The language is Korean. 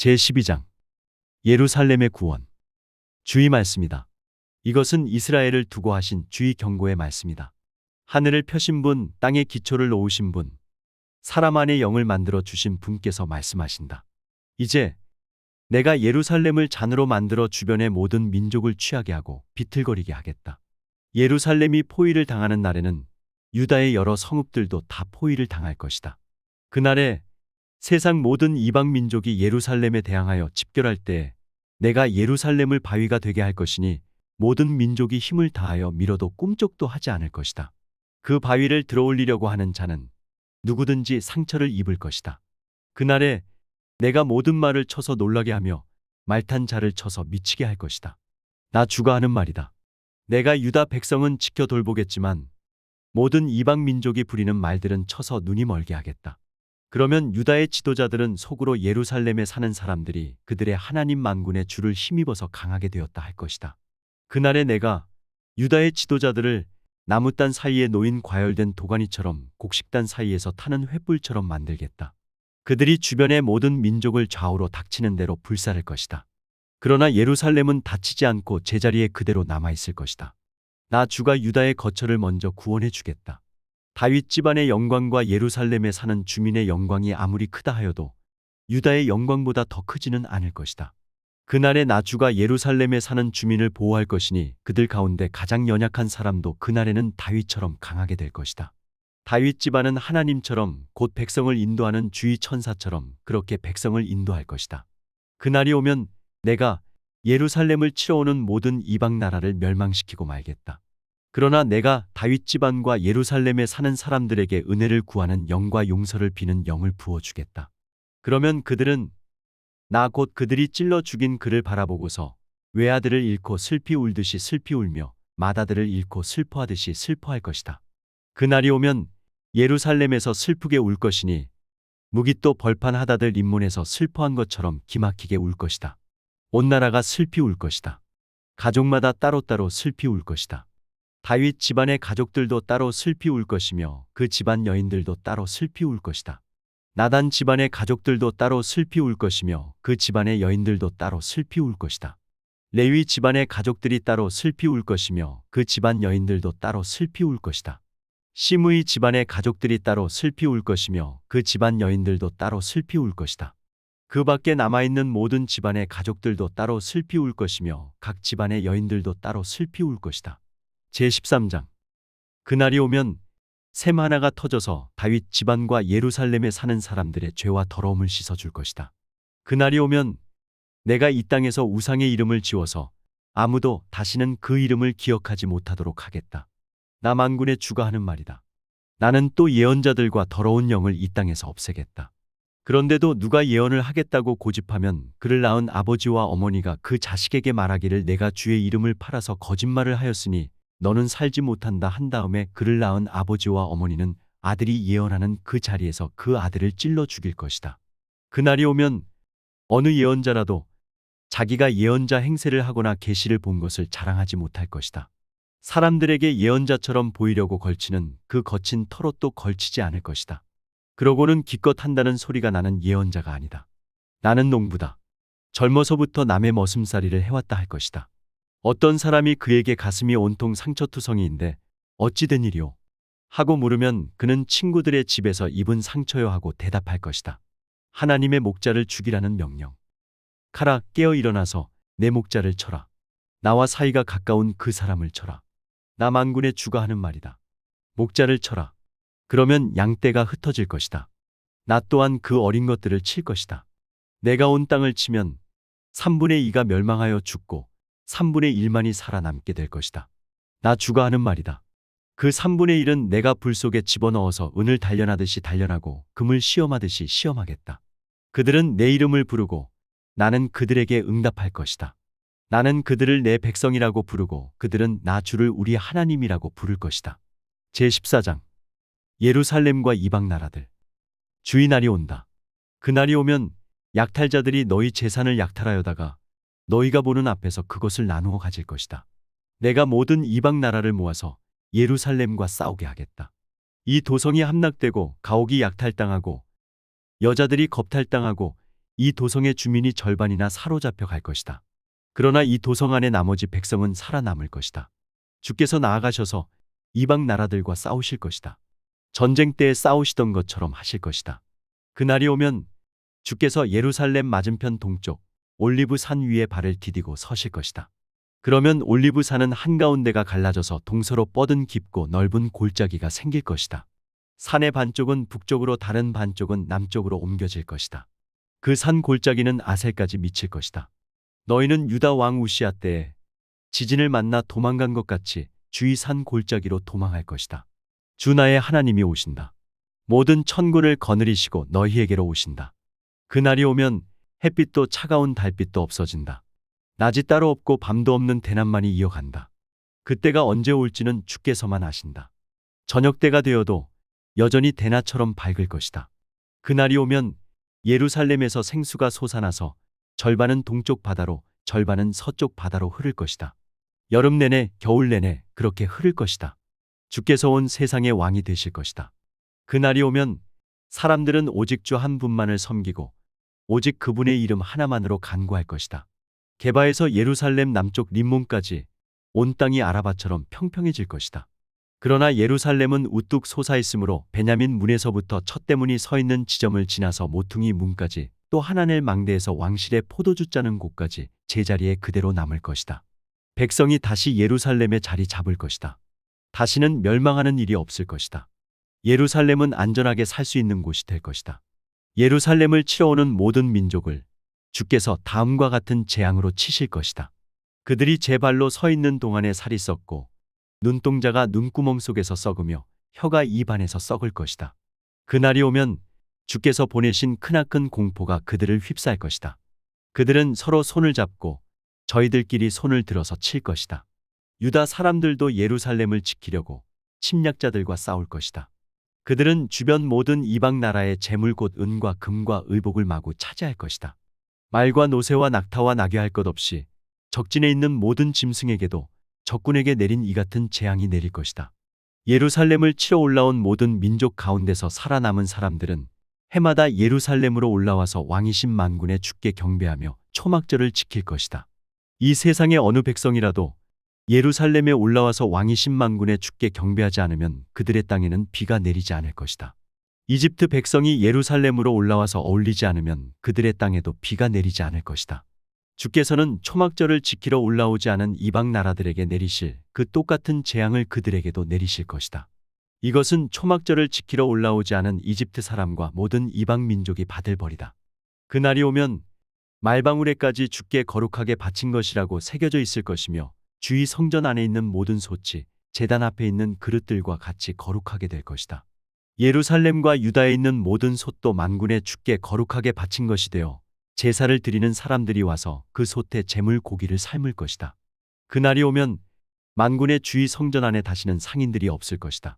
제12장 예루살렘의 구원. 주의 말씀이다. 이것은 이스라엘을 두고 하신 주의 경고의 말씀이다. 하늘을 펴신 분, 땅에 기초를 놓으신 분, 사람 안에 영을 만들어 주신 분께서 말씀하신다. 이제 내가 예루살렘을 잔으로 만들어 주변의 모든 민족을 취하게 하고 비틀거리게 하겠다. 예루살렘이 포위를 당하는 날에는 유다의 여러 성읍들도 다 포위를 당할 것이다. 그날에 세상 모든 이방 민족이 예루살렘에 대항하여 집결할 때에 내가 예루살렘을 바위가 되게 할 것이니 모든 민족이 힘을 다하여 밀어도 꿈쩍도 하지 않을 것이다. 그 바위를 들어올리려고 하는 자는 누구든지 상처를 입을 것이다. 그날에 내가 모든 말을 쳐서 놀라게 하며 말탄 자를 쳐서 미치게 할 것이다. 나 주가 하는 말이다. 내가 유다 백성은 지켜 돌보겠지만 모든 이방 민족이 부리는 말들은 쳐서 눈이 멀게 하겠다. 그러면 유다의 지도자들은 속으로 예루살렘에 사는 사람들이 그들의 하나님 만군의 주를 힘입어서 강하게 되었다 할 것이다. 그날에 내가 유다의 지도자들을 나무단 사이에 놓인 과열된 도가니처럼 곡식단 사이에서 타는 횃불처럼 만들겠다. 그들이 주변의 모든 민족을 좌우로 닥치는 대로 불사를 것이다. 그러나 예루살렘은 다치지 않고 제자리에 그대로 남아있을 것이다. 나 주가 유다의 거처를 먼저 구원해 주겠다. 다윗 집안의 영광과 예루살렘에 사는 주민의 영광이 아무리 크다 하여도 유다의 영광보다 더 크지는 않을 것이다. 그날에 나 주가 예루살렘에 사는 주민을 보호할 것이니 그들 가운데 가장 연약한 사람도 그날에는 다윗처럼 강하게 될 것이다. 다윗 집안은 하나님처럼 곧 백성을 인도하는 주의 천사처럼 그렇게 백성을 인도할 것이다. 그날이 오면 내가 예루살렘을 치러 오는 모든 이방 나라를 멸망시키고 말겠다. 그러나 내가 다윗 집안과 예루살렘에 사는 사람들에게 은혜를 구하는 영과 용서를 비는 영을 부어주겠다. 그러면 그들은 나 곧 그들이 찔러 죽인 그를 바라보고서 외아들을 잃고 슬피 울듯이 슬피 울며 맏아들을 잃고 슬퍼하듯이 슬퍼할 것이다. 그날이 오면 예루살렘에서 슬프게 울 것이니 무깃도 벌판 하다들 입문에서 슬퍼한 것처럼 기막히게 울 것이다. 온 나라가 슬피 울 것이다. 가족마다 따로따로 슬피 울 것이다. 다윗 집안의 가족들도 따로 슬피 울 것이며 그 집안 여인들도 따로 슬피 울 것이다. 나단 집안의 가족들도 따로 슬피 울 것이며 그 집안의 여인들도 따로 슬피 울 것이다. 레위 집안의 가족들이 따로 슬피 울 것이며 그 집안 여인들도 따로 슬피 울 것이다. 시므이 집안의 가족들이 따로 슬피 울 것이며 그 집안 여인들도 따로 슬피 울 것이다. 그 밖에 남아있는 모든 집안의 가족들도 따로 슬피 울 것이며 각 집안의 여인들도 따로 슬피 울 것이다. 제13장 그날이 오면 샘 하나가 터져서 다윗 집안과 예루살렘에 사는 사람들의 죄와 더러움을 씻어줄 것이다. 그날이 오면 내가 이 땅에서 우상의 이름을 지워서 아무도 다시는 그 이름을 기억하지 못하도록 하겠다. 나 만군의 주가 하는 말이다. 나는 또 예언자들과 더러운 영을 이 땅에서 없애겠다. 그런데도 누가 예언을 하겠다고 고집하면 그를 낳은 아버지와 어머니가 그 자식에게 말하기를 내가 주의 이름을 팔아서 거짓말을 하였으니 너는 살지 못한다 한 다음에 그를 낳은 아버지와 어머니는 아들이 예언하는 그 자리에서 그 아들을 찔러 죽일 것이다. 그날이 오면 어느 예언자라도 자기가 예언자 행세를 하거나 계시를 본 것을 자랑하지 못할 것이다. 사람들에게 예언자처럼 보이려고 걸치는 그 거친 털옷도 걸치지 않을 것이다. 그러고는 기껏 한다는 소리가 나는 예언자가 아니다. 나는 농부다. 젊어서부터 남의 머슴살이를 해왔다 할 것이다. 어떤 사람이 그에게 가슴이 온통 상처투성이인데 어찌 된 일이오? 하고 물으면 그는 친구들의 집에서 입은 상처요 하고 대답할 것이다. 하나님의 목자를 죽이라는 명령. 가라, 깨어 일어나서 내 목자를 쳐라. 나와 사이가 가까운 그 사람을 쳐라. 나 만군의 주가 하는 말이다. 목자를 쳐라. 그러면 양떼가 흩어질 것이다. 나 또한 그 어린 것들을 칠 것이다. 내가 온 땅을 치면 3분의 2가 멸망하여 죽고 3분의 1만이 살아남게 될 것이다. 나 주가 하는 말이다. 그 3분의 1은 내가 불 속에 집어넣어서 은을 단련하듯이 단련하고 금을 시험하듯이 시험하겠다. 그들은 내 이름을 부르고 나는 그들에게 응답할 것이다. 나는 그들을 내 백성이라고 부르고 그들은 나 주를 우리 하나님이라고 부를 것이다. 제14장 예루살렘과 이방 나라들. 주의 날이 온다. 그날이 오면 약탈자들이 너희 재산을 약탈하여다가 너희가 보는 앞에서 그것을 나누어 가질 것이다. 내가 모든 이방 나라를 모아서 예루살렘과 싸우게 하겠다. 이 도성이 함락되고 가옥이 약탈당하고 여자들이 겁탈당하고 이 도성의 주민이 절반이나 사로잡혀 갈 것이다. 그러나 이 도성 안의 나머지 백성은 살아남을 것이다. 주께서 나아가셔서 이방 나라들과 싸우실 것이다. 전쟁 때에 싸우시던 것처럼 하실 것이다. 그날이 오면 주께서 예루살렘 맞은편 동쪽 올리브 산 위에 발을 디디고 서실 것이다. 그러면 올리브 산은 한가운데가 갈라져서 동서로 뻗은 깊고 넓은 골짜기가 생길 것이다. 산의 반쪽은 북쪽으로 다른 반쪽은 남쪽으로 옮겨질 것이다. 그 산 골짜기는 아셀까지 미칠 것이다. 너희는 유다 왕 우시야 때에 지진을 만나 도망간 것 같이 주위 산 골짜기로 도망할 것이다. 주 나의 하나님이 오신다. 모든 천군을 거느리시고 너희에게로 오신다. 그날이 오면 햇빛도 차가운 달빛도 없어진다. 낮이 따로 없고 밤도 없는 대낮만이 이어간다. 그때가 언제 올지는 주께서만 아신다. 저녁 때가 되어도 여전히 대낮처럼 밝을 것이다. 그날이 오면 예루살렘에서 생수가 솟아나서 절반은 동쪽 바다로 절반은 서쪽 바다로 흐를 것이다. 여름 내내 겨울 내내 그렇게 흐를 것이다. 주께서 온 세상의 왕이 되실 것이다. 그날이 오면 사람들은 오직 주 한 분만을 섬기고 오직 그분의 이름 하나만으로 간구할 것이다. 게바에서 예루살렘 남쪽 림몬까지 온 땅이 아라바처럼 평평해질 것이다. 그러나 예루살렘은 우뚝 솟아있으므로 베냐민 문에서부터 첫 대문이 서 있는 지점을 지나서 모퉁이 문까지 또 하나넬 망대에서 왕실의 포도주 짜는 곳까지 제자리에 그대로 남을 것이다. 백성이 다시 예루살렘에 자리 잡을 것이다. 다시는 멸망하는 일이 없을 것이다. 예루살렘은 안전하게 살 수 있는 곳이 될 것이다. 예루살렘을 치러 오는 모든 민족을 주께서 다음과 같은 재앙으로 치실 것이다. 그들이 제 발로 서 있는 동안에 살이 썩고 눈동자가 눈구멍 속에서 썩으며 혀가 입 안에서 썩을 것이다. 그날이 오면 주께서 보내신 크나큰 공포가 그들을 휩싸일 것이다. 그들은 서로 손을 잡고 저희들끼리 손을 들어서 칠 것이다. 유다 사람들도 예루살렘을 지키려고 침략자들과 싸울 것이다. 그들은 주변 모든 이방 나라의 재물 곧 은과 금과 의복을 마구 차지할 것이다. 말과 노새와 낙타와 나귀 할 것 없이 적진에 있는 모든 짐승에게도 적군에게 내린 이 같은 재앙이 내릴 것이다. 예루살렘을 치러 올라온 모든 민족 가운데서 살아남은 사람들은 해마다 예루살렘으로 올라와서 왕이신 만군의 주께 경배하며 초막절을 지킬 것이다. 이 세상의 어느 백성이라도 예루살렘에 올라와서 왕이신 만군의 주께 경배하지 않으면 그들의 땅에는 비가 내리지 않을 것이다. 이집트 백성이 예루살렘으로 올라와서 어울리지 않으면 그들의 땅에도 비가 내리지 않을 것이다. 주께서는 초막절을 지키러 올라오지 않은 이방 나라들에게 내리실 그 똑같은 재앙을 그들에게도 내리실 것이다. 이것은 초막절을 지키러 올라오지 않은 이집트 사람과 모든 이방 민족이 받을 벌이다. 그날이 오면 말방울에까지 주께 거룩하게 바친 것이라고 새겨져 있을 것이며 주의 성전 안에 있는 모든 솥이 제단 앞에 있는 그릇들과 같이 거룩하게 될 것이다. 예루살렘과 유다에 있는 모든 솥도 만군의 주께 거룩하게 바친 것이 되어 제사를 드리는 사람들이 와서 그 솥에 제물 고기를 삶을 것이다. 그날이 오면 만군의 주의 성전 안에 다시는 상인들이 없을 것이다.